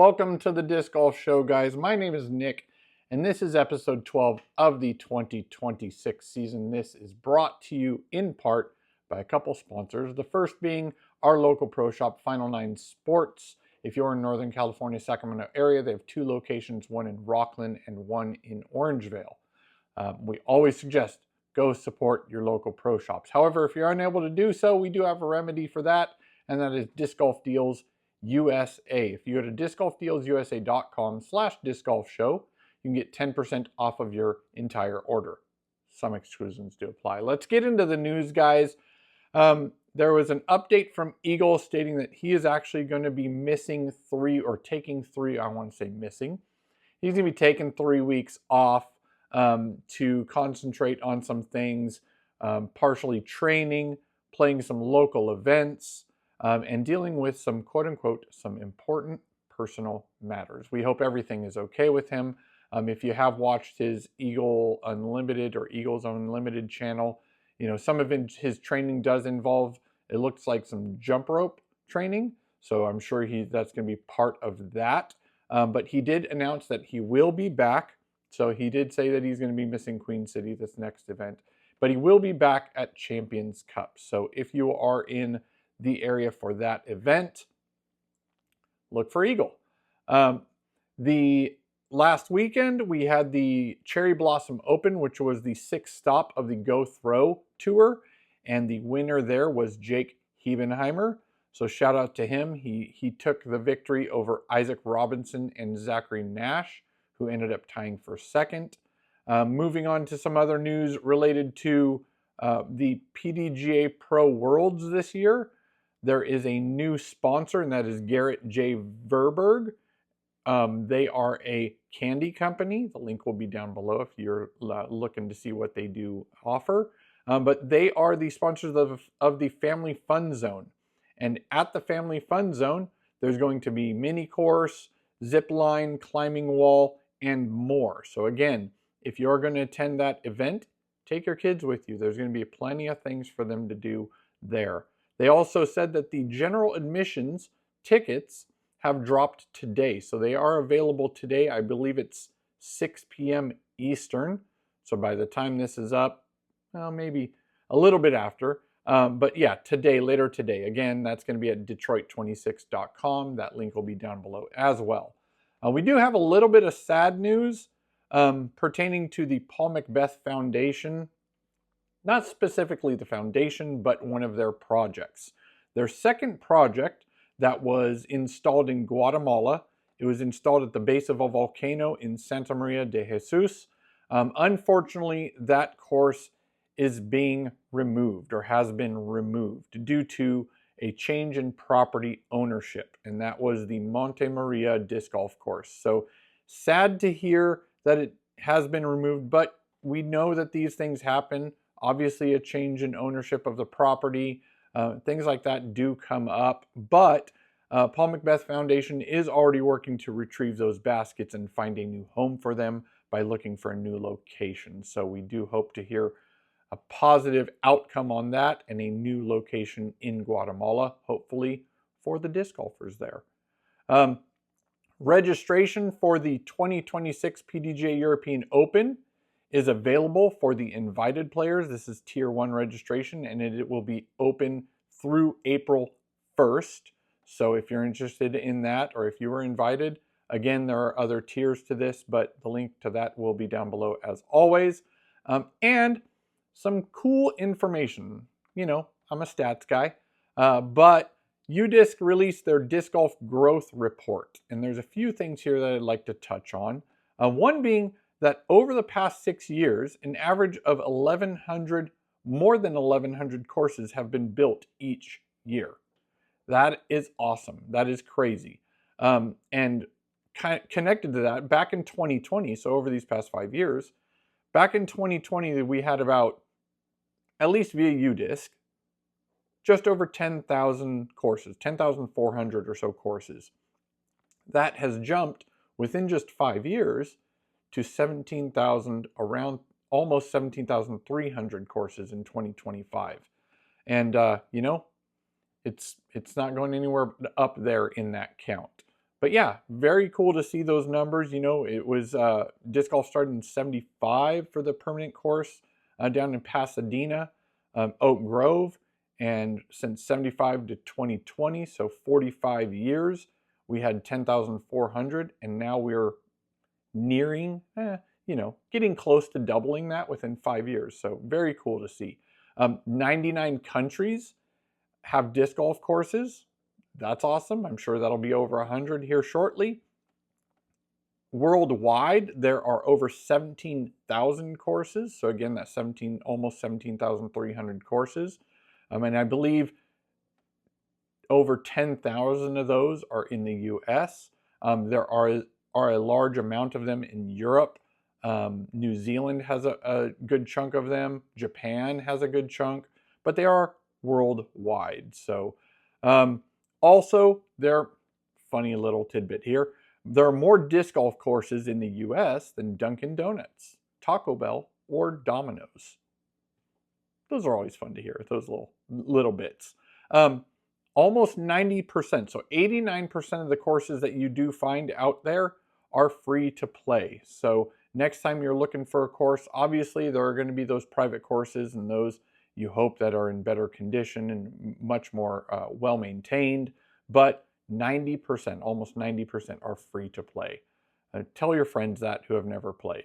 Welcome to the Disc Golf Show, guys. My name is Nick, and this is episode 12 of the 2026 season. This is brought to you in part by a couple sponsors. The first being our local pro shop, Final Nine Sports. If you're in Northern California, Sacramento area, they have two locations, one in Rocklin and one in Orangevale. We always suggest go support your local pro shops. However, if you're unable to do so, we do have a remedy for that, and that is Disc Golf Deals USA. If you go to discgolfdealsusa.com/discgolfshow, you can get 10% off of your entire order. Some exclusions do apply. Let's get into the news, guys. There was an update from Eagle stating that he is actually going to be missing taking 3 weeks off to concentrate on some things, partially training, playing some local events, and dealing with some quote-unquote some important personal matters. We hope everything is okay with him. If you have watched his Eagle Unlimited or Eagles Unlimited channel, you know, some of his training does involve, it looks like some jump rope training. So I'm sure that's going to be part of that. But he did announce that he will be back. So he did say that he's going to be missing Queen City, this next event. But he will be back at Champions Cup. So if you are in the area for that event, look for Eagle. The last weekend, we had the Cherry Blossom Open, which was the 6th stop of the GoThrow tour. And the winner there was Jake Hebenheimer. So shout out to him. He took the victory over Isaac Robinson and Zachary Nash, who ended up tying for second. Moving on to some other news related to the PDGA Pro Worlds this year. There is a new sponsor, and that is Garrett J. Verberg. They are a candy company. The link will be down below if you're looking to see what they do offer. But they are the sponsors of the Family Fun Zone. And at the Family Fun Zone, there's going to be mini course, zip line, climbing wall, and more. So again, if you're going to attend that event, take your kids with you. There's going to be plenty of things for them to do there. They also said that the general admissions tickets have dropped today. So they are available today. I believe it's 6 p.m. Eastern. So by the time this is up, well, maybe a little bit after. But yeah, later today. Again, that's going to be at Detroit26.com. That link will be down below as well. We do have a little bit of sad news pertaining to the Paul McBeth Foundation. Not specifically the foundation, but one of their projects. Their second project that was installed in Guatemala. It was installed at the base of a volcano in Santa Maria de Jesus. Unfortunately, that course is being removed or has been removed due to a change in property ownership, and that was the Monte Maria disc golf course. So sad to hear that it has been removed, but we know that these things happen. Obviously, a change in ownership of the property, things like that do come up, but Paul McBeth Foundation is already working to retrieve those baskets and find a new home for them by looking for a new location. So we do hope to hear a positive outcome on that and a new location in Guatemala, hopefully for the disc golfers there. Registration for the 2026 PDGA European Open is available for the invited players. This is Tier 1 registration, and it will be open through April 1st. So if you're interested in that, or if you were invited, again, there are other tiers to this, but the link to that will be down below as always. And some cool information. You know, I'm a stats guy, but UDisc released their disc golf growth report. And there's a few things here that I'd like to touch on. One being that over the past 6 years, an average of more than 1,100 courses have been built each year. That is awesome. That is crazy. And connected to that, back in 2020, so over these past 5 years, back in 2020, we had about, at least via UDisc, just over 10,000 courses, 10,400 or so courses. That has jumped within just 5 years to 17,000, around almost 17,300 courses in 2025. And, you know, it's not going anywhere up there in that count. But yeah, very cool to see those numbers. You know, it was disc golf started in '75 for the permanent course down in Pasadena, Oak Grove, and since '75 to 2020, so 45 years, we had 10,400, and now we're nearing, you know, getting close to doubling that within 5 years. So very cool to see. 99 countries have disc golf courses. That's awesome. I'm sure that'll be over 100 here shortly. Worldwide, there are over 17,000 courses. So again, that's almost 17,300 courses. And I believe over 10,000 of those are in the US. There are a large amount of them in Europe. New Zealand has a good chunk of them. Japan has a good chunk, but they are worldwide. So also, funny little tidbit here, there are more disc golf courses in the US than Dunkin' Donuts, Taco Bell, or Domino's. Those are always fun to hear, those little bits. Almost 90%, so 89% of the courses that you do find out there are free to play. So next time you're looking for a course, obviously there are going to be those private courses and those you hope that are in better condition and much more well-maintained, but 90%, almost 90% are free to play. Tell your friends that who have never played.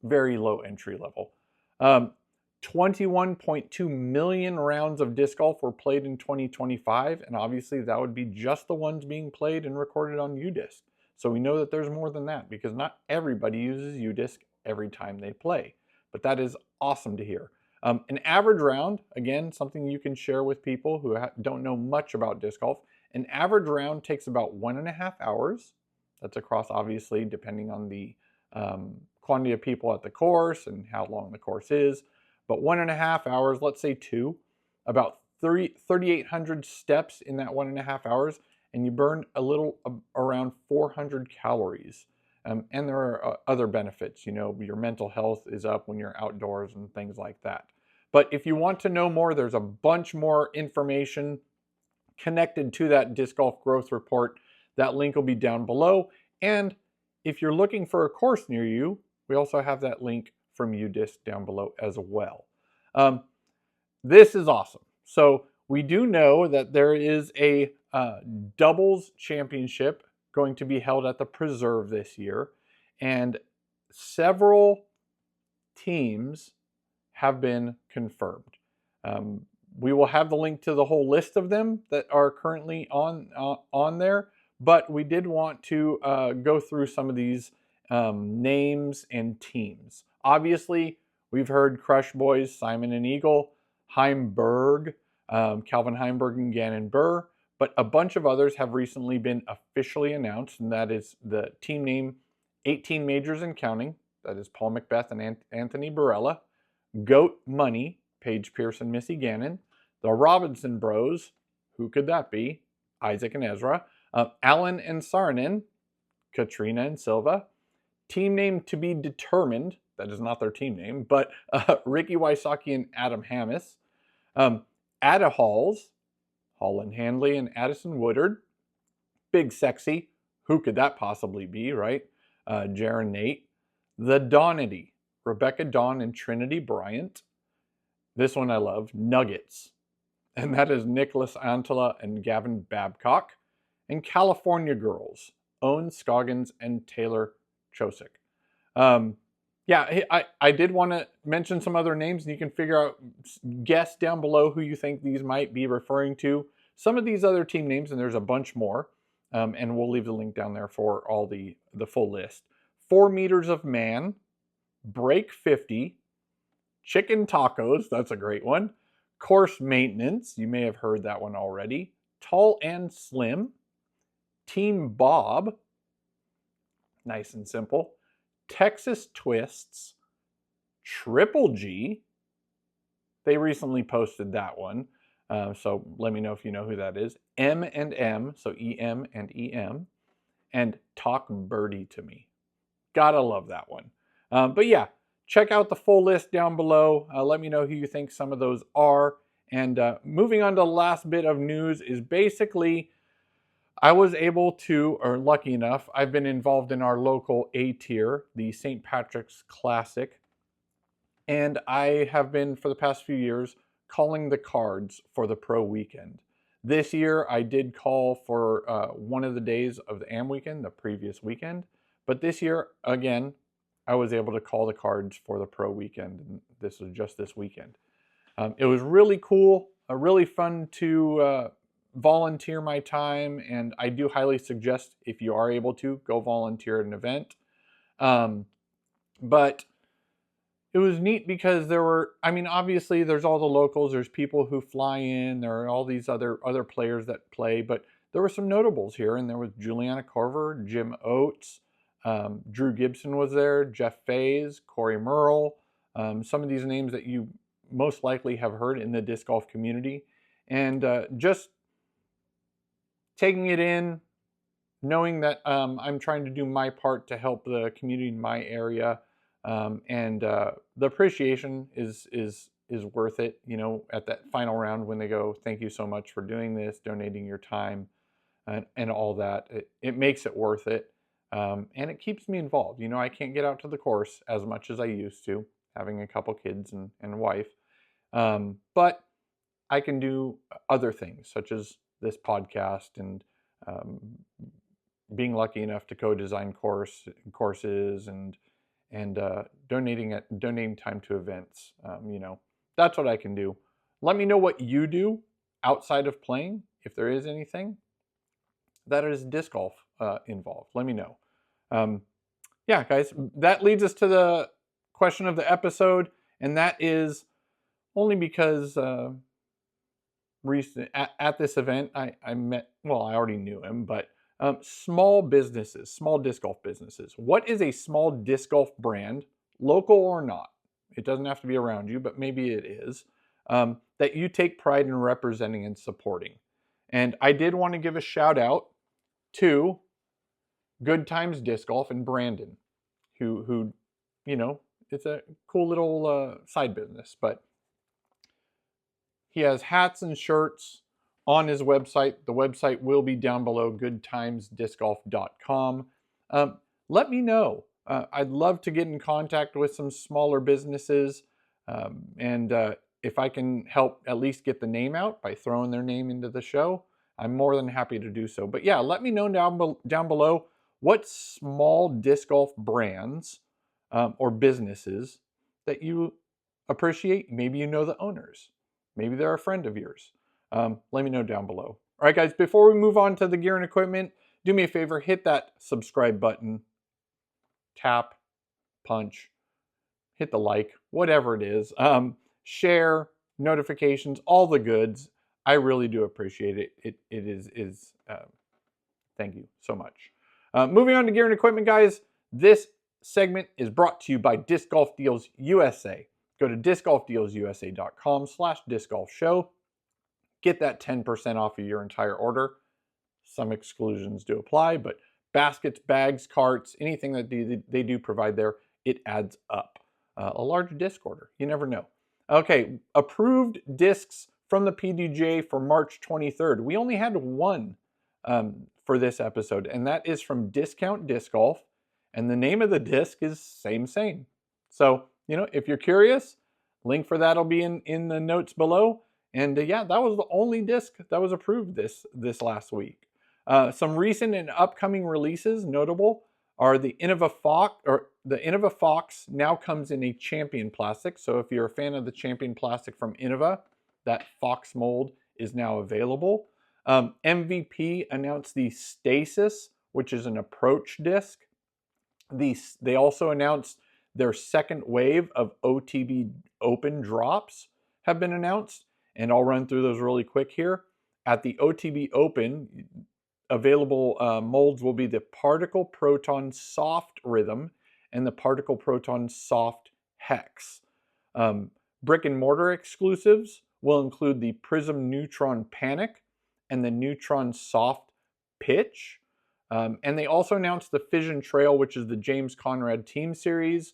Very low entry level. 21.2 million rounds of disc golf were played in 2025, and obviously that would be just the ones being played and recorded on UDisc. So we know that there's more than that because not everybody uses UDisc every time they play, but that is awesome to hear. An average round, again, something you can share with people who don't know much about disc golf. An average round takes about 1.5 hours. That's across, obviously, depending on the quantity of people at the course and how long the course is. But 1.5 hours, let's say 2, about 3,800 steps in that 1.5 hours, and you burn a little around 400 calories. And there are other benefits, you know, your mental health is up when you're outdoors and things like that. But if you want to know more, there's a bunch more information connected to that disc golf growth report. That link will be down below. And if you're looking for a course near you, we also have that link from UDisc down below as well. This is awesome. So we do know that there is a doubles championship going to be held at the Preserve this year, and several teams have been confirmed. We will have the link to the whole list of them that are currently on there, but we did want to go through some of these names and teams. Obviously, we've heard Crush Boys, Simon and Eagle, Heimberg, Calvin Heimberg and Gannon Burr, but a bunch of others have recently been officially announced, and that is the team name 18 Majors and Counting. That is Paul McBeth and Anthony Barella. Goat Money, Paige Pierce and Missy Gannon. The Robinson Bros, who could that be? Isaac and Ezra. Alan and Saarinen, Katrina and Silva. Team name to be determined. That is not their team name, but Ricky Wysocki and Adam Hammis. Ada Halls, Holland Handley and Addison Woodard. Big Sexy, who could that possibly be, right? Jaron Nate. The Donity, Rebecca Dawn and Trinity Bryant. This one I love, Nuggets. And that is Nicholas Antela and Gavin Babcock. And California Girls, Owen Scoggins and Taylor Chosick. Yeah, I did want to mention some other names, and you can guess down below who you think these might be referring to. Some of these other team names, and there's a bunch more, and we'll leave the link down there for all the full list. 4 Meters of Man, Break 50, Chicken Tacos, that's a great one. Course Maintenance, you may have heard that one already. Tall and Slim, Team Bob, nice and simple. Texas Twists, Triple G, they recently posted that one, so let me know if you know who that is. M&M, so EM and EM, and Talk Birdie to Me. Gotta love that one. But yeah, check out the full list down below. Let me know who you think some of those are. And moving on to the last bit of news is basically, I was able to, or lucky enough, I've been involved in our local A tier, the St. Patrick's Classic, and I have been, for the past few years, calling the cards for the pro weekend. This year, I did call for one of the days of the AM weekend, the previous weekend, but this year, again, I was able to call the cards for the pro weekend, and this was just this weekend. It was really cool, really fun to volunteer my time, and I do highly suggest, if you are able to, go volunteer at an event. But it was neat because there were, I mean, obviously there's all the locals, there's people who fly in, there are all these other players that play, but there were some notables here, and there was Juliana Corver, Jim Oates, Drew Gibson was there, Jeff Faze, Corey Merle, some of these names that you most likely have heard in the disc golf community. And just taking it in, knowing that I'm trying to do my part to help the community in my area, and the appreciation is worth it. You know, at that final round when they go, "Thank you so much for doing this, donating your time," and all that, it makes it worth it, and it keeps me involved. You know, I can't get out to the course as much as I used to, having a couple kids and a wife, but I can do other things such as this podcast and being lucky enough to co-design courses and donating time to events. You know, that's what I can do. Let me know what you do outside of playing, if there is anything that is disc golf involved. Let me know. Yeah, guys, that leads us to the question of the episode, and that is only because at this event I met, well, I already knew him, but small businesses, small disc golf businesses. What is a small disc golf brand, local or not? It doesn't have to be around you, but maybe it is, that you take pride in representing and supporting. And I did want to give a shout out to Good Times Disc Golf in Brandon, who you know, it's a cool little side business, but he has hats and shirts on his website. The website will be down below, goodtimesdiscgolf.com. Let me know. I'd love to get in contact with some smaller businesses, and if I can help at least get the name out by throwing their name into the show, I'm more than happy to do so. But yeah, let me know down below what small disc golf brands or businesses that you appreciate. Maybe you know the owners. Maybe they're a friend of yours. Let me know down below. All right, guys, before we move on to the gear and equipment, do me a favor, hit that subscribe button, tap, punch, hit the like, whatever it is. Share, notifications, all the goods. I really do appreciate it. It is thank you so much. Moving on to gear and equipment, guys. This segment is brought to you by Disc Golf Deals USA. Go to discgolfdealsusa.com/discgolfshow. Get that 10% off of your entire order. Some exclusions do apply, but baskets, bags, carts, anything that they do provide there, it adds up. A large disc order, you never know. Okay, approved discs from the PDGA for March 23rd. We only had one for this episode, and that is from Discount Disc Golf, and the name of the disc is same. So, you know, if you're curious, link for that will be in the notes below. And yeah, that was the only disc that was approved this last week. Some recent and upcoming releases notable are the Innova Fox, or the Innova Fox now comes in a Champion plastic. So if you're a fan of the Champion plastic from Innova, that Fox mold is now available. MVP announced the Stasis, which is an approach disc. They also announced their second wave of OTB Open drops have been announced, and I'll run through those really quick here. At the OTB Open, available molds will be the Particle Proton Soft Rhythm and the Particle Proton Soft Hex. Brick and mortar exclusives will include the Prism Neutron Panic and the Neutron Soft Pitch. And they also announced the Fission Trail, which is the James Conrad Team Series,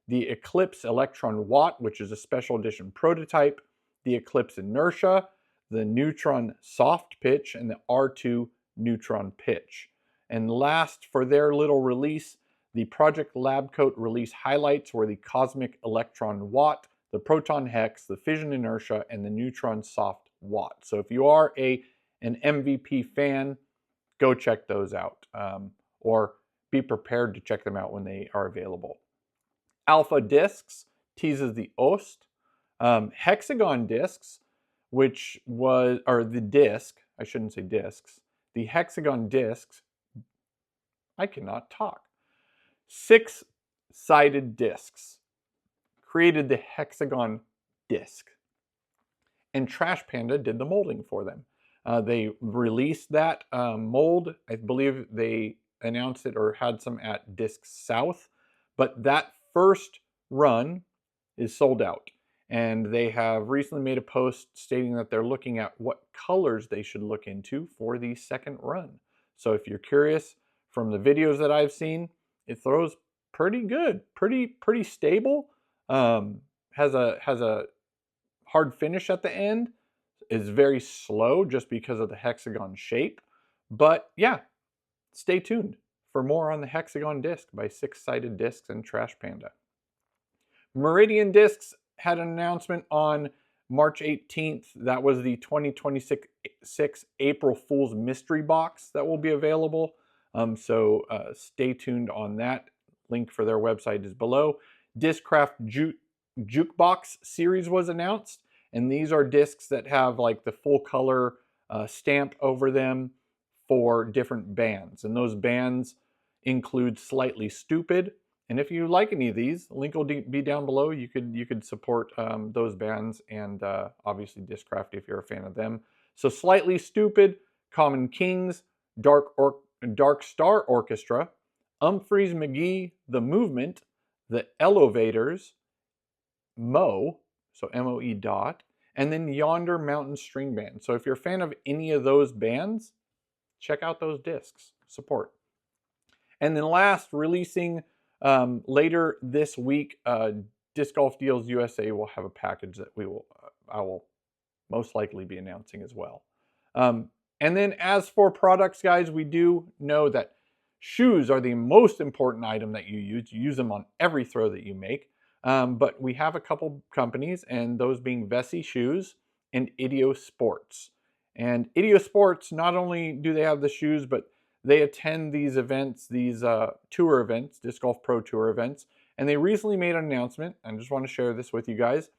the Eclipse Electron Watt, which is a special edition prototype, the Eclipse Inertia, the Neutron Soft Pitch, and the R2 neutron pitch. And last, for their little release, the Project Lab Coat release highlights were the Cosmic Electron Watt, the Proton Hex, the Fission Inertia, and the Neutron Soft Watt. So if you are an MVP fan, go check those out, or be prepared to check them out when they are available. Alfa Discs teases the OST. Hexagon Discs, which was, or the disc, I shouldn't say discs, the Hexagon Discs, I cannot talk. SixSidedDiscs created the Hexagon disc, and Trash Panda did the molding for them. They released that mold. I believe they announced it or had some at Disc South, but that first run is sold out. And they have recently made a post stating that they're looking at what colors they should look into for the second run. So if you're curious, from the videos that I've seen, it throws pretty good, pretty stable. Has a hard finish at the end. Is very slow just because of the hexagon shape. But yeah, stay tuned for more on the Hexagon disc by SixSidedDiscs and Trash Panda. Meridian Discs had an announcement on March 18th. That was the 2026 April Fool's Mystery Box that will be available. So stay tuned on that. Link for their website is below. Discraft Jukebox series was announced. And these are discs that have like the full color stamp over them for different bands. And those bands include Slightly Stupid. And if you like any of these, link will be down below. You could support those bands, and obviously Discraft if you're a fan of them. So Slightly Stupid, Common Kings, Dark Star Orchestra, Humphreys McGee, The Movement, The Elevators, Mo, so M-O-E dot, and then Yonder Mountain String Band. So if you're a fan of any of those bands, check out those discs, support. And then last, releasing later this week, Disc Golf Deals USA will have a package that I will most likely be announcing as well. And then as for products, guys, we do know that shoes are the most important item that you use. You use them on every throw that you make. But we have a couple companies, and those being Vessi Shoes and Ideo Sports. And Ideo Sports, not only do they have the shoes, but they attend these events, these tour events, Disc Golf Pro Tour events. And they recently made an announcement, and I just want to share this with you guys,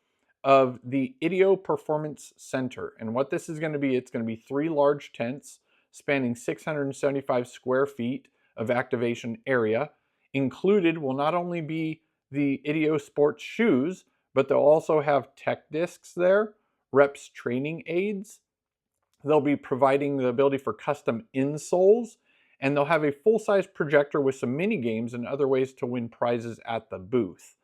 of the Ideo Performance Center. And what this is going to be, it's going to be 3 large tents spanning 675 square feet of activation area. Included will not only be the Ideo Sports shoes, but they'll also have tech discs there, reps training aids. They'll be providing the ability for custom insoles, and they'll have a full-size projector with some mini games and other ways to win prizes at the booth.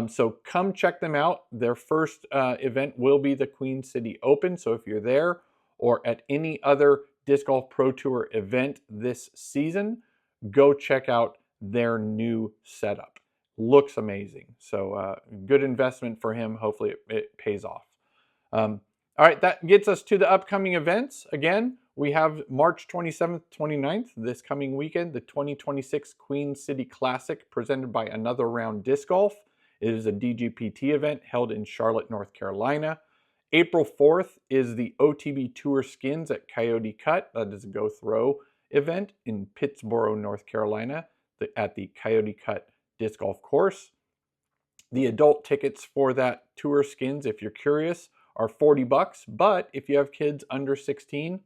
So come check them out. Their first event will be the Queen City Open. So if you're there or at any other Disc Golf Pro Tour event this season, go check out their new setup. Looks amazing. So good investment for him. Hopefully it pays off. All right, that gets us to the upcoming events. Again, we have March 27th, 29th, this coming weekend, the 2026 Queen City Classic presented by Another Round Disc Golf. It is a DGPT event held in Charlotte, North Carolina. April 4th is the OTB Tour Skins at Coyote Cut. That is a GoThrow event in Pittsboro, North Carolina at the Coyote Cut Disc Golf Course. The adult tickets for that Tour Skins, if you're curious, are $40, but if you have kids under 16,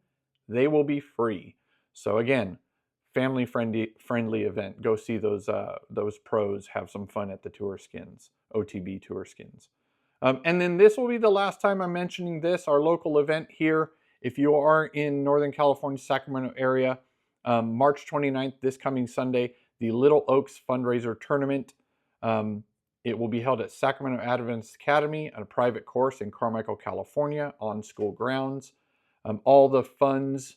they will be free. So again, family friendly event. Go see those pros have some fun at the Tour Skins, OTB Tour Skins. And then this will be the last time I'm mentioning this, our local event here. If you are in Northern California, Sacramento area, March 29th, this coming Sunday, the Little Oaks Fundraiser Tournament. It will be held at Sacramento Adventist Academy at a private course in Carmichael, California on school grounds. All the funds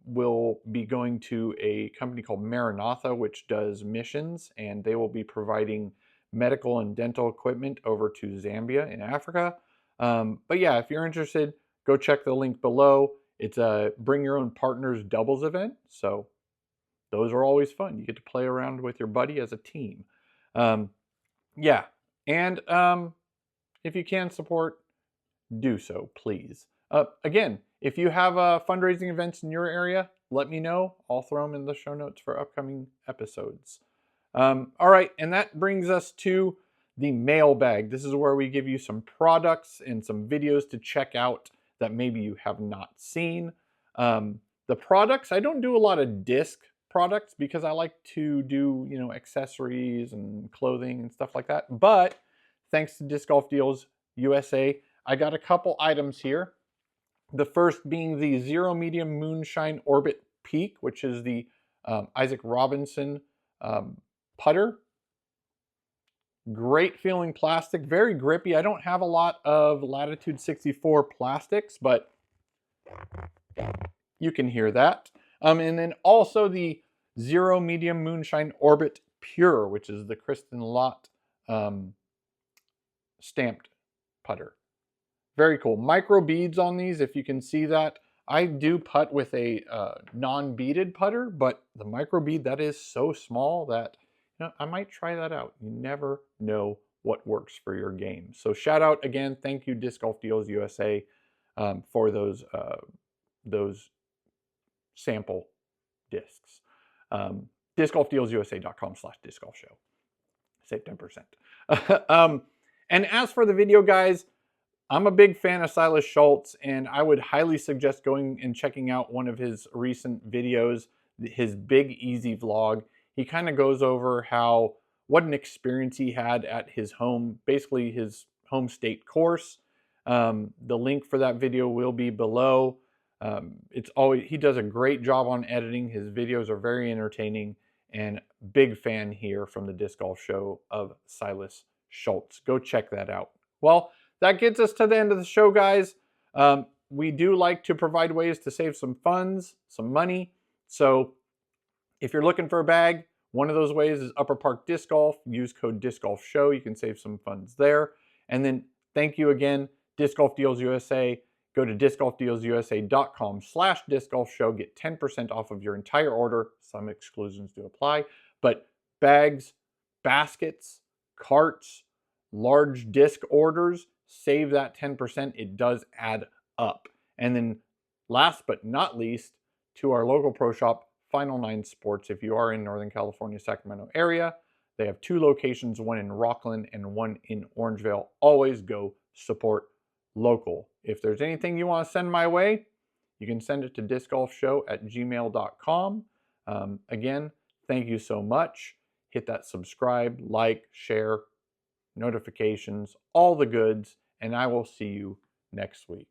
will be going to a company called Maranatha, which does missions, and they will be providing medical and dental equipment over to Zambia in Africa. But yeah, if you're interested, go check the link below. It's a bring your own partners doubles event, so those are always fun. You get to play around with your buddy as a team. Yeah, and if you can support, do so, please. Again, if you have fundraising events in your area, let me know. I'll throw them in the show notes for upcoming episodes. All right, and that brings us to the mailbag. This is where we give you some products and some videos to check out that maybe you have not seen. The products, I don't do a lot of disc products because I like to do, accessories and clothing and stuff like that. But thanks to Disc Golf Deals USA, I got a couple items here. The first being the Zero Medium Moonshine Orbit Peak, which is the Isaac Robinson putter. Great feeling plastic, very grippy. I don't have a lot of Latitude 64 plastics, but you can hear that. And then also the Zero Medium Moonshine Orbit Pure, which is the Kristen Lott stamped putter. Very cool. Micro beads on these, if you can see that. I do putt with a non-beaded putter, but the micro bead, that is so small that I might try that out. You never know what works for your game. So shout out again, thank you Disc Golf Deals USA for those sample discs. DiscGolfDealsUSA.com/discgolfshow. Save 10%. And as for the video, guys, I'm a big fan of Silas Schultz, and I would highly suggest going and checking out one of his recent videos, his Big Easy vlog. He kind of goes over what an experience he had at his home, basically his home state course. The link for that video will be below. He does a great job on editing. His videos are very entertaining, and big fan here from the Disc Golf Show of Silas Schultz. Go check that out. Well, that gets us to the end of the show, guys. We do like to provide ways to save some funds, some money. So if you're looking for a bag, one of those ways is Upper Park Disc Golf. Use code DiscGolfShow. You can save some funds there. And then thank you again, Disc Golf Deals USA. Go to discgolfdealsusa.com/discgolfshow. Get 10% off of your entire order. Some exclusions do apply. But bags, baskets, carts, large disc orders, save that 10%. It does add up. And then last but not least, to our local pro shop, Final Nine Sports. If you are in Northern California, Sacramento area, they have 2 locations, one in Rocklin and one in Orangevale. Always go support local. If there's anything you want to send my way, you can send it to discgolfshow@gmail.com. Again, thank you so much. Hit that subscribe, like, share, notifications, all the goods, and I will see you next week.